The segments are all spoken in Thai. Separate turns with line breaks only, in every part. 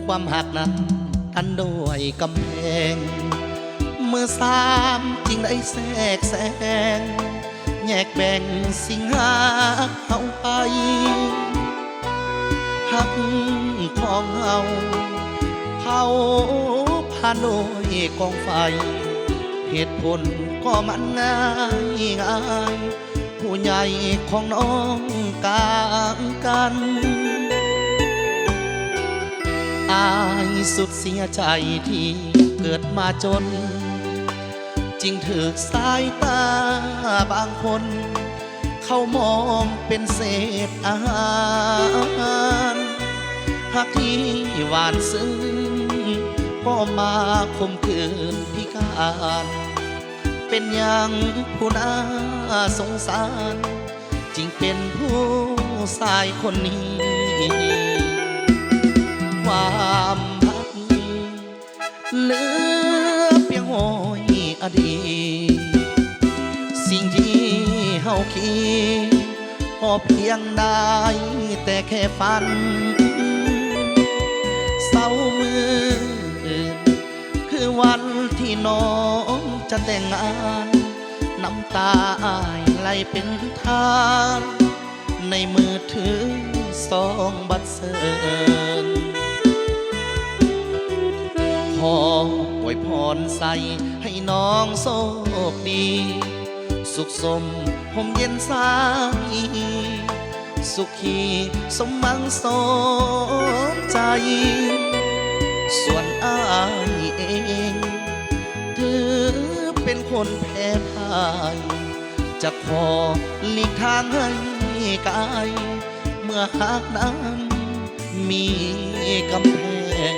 ความหักนั้นกันด้วยกำแพงมือสามจึงได้แทรกแซงแยกแบ่งสิ่งหาเข้าไปหักของเฮาเผาผ่านโดยกองไฟเหตุผลก็มันง่ายผู้ใหญ่ของน้องกลางกันอายสุดเสียใจที่เกิดมาจนจึงถูกสายตาบางคนเขามองเป็นเศษอาหารหากที่หวานซึ้งก็มาคมคืนพิการเป็นอย่างผู้น่าสงสารจึงเป็นผู้ชายคนนี้ความรักเหลือเพียงห้อยอดีตสิ่งที่เฮาคิดก็เพียงได้แต่แค่ฝันเศร้ามือคือวันที่น้องจะแต่งงานน้ำตาอ้ายไหลเป็นทานในมือถือสองบัตรเสิร์นขออวยพรใส่ให้น้องโชคดีสุขสมผมเย็นสามีสุขีสมหวังสมใจส่วนอ้ายเองถือเป็นคนแพ้พ่ายจะขอหลีกทางให้กายเมื่อหากนั้นมีกำแพง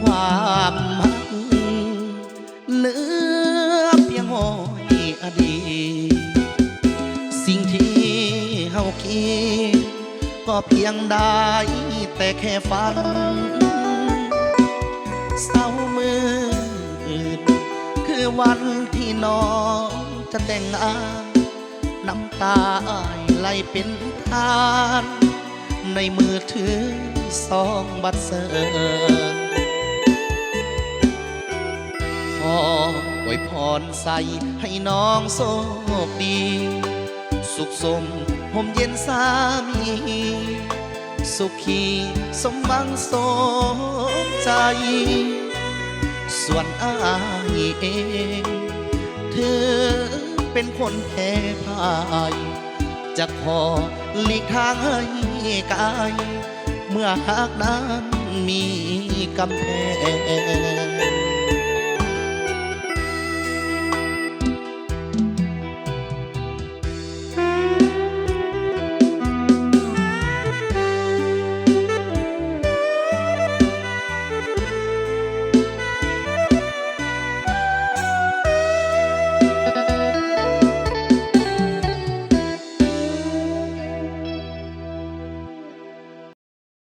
ความหักเหลือเพียงห้อยอดีตสิ่งที่เฮาคิดก็เพียงได้แต่แค่ฝันเศร้ามืดคือวันที่น้องจะแต่งงานน้ำตาอ้ายไหลเป็นทานในมือถือสองบัตรเสิร์นขออวยพรใส่ให้น้องโชคดีสุขสมผมเย็นสามีสุขีสมหวังสมใจส่วนอ้ายเองเธอเป็นคนแพ้พ่ายจะขอหลีกทางให้กายเมื่อหากนั้นมีกำแพง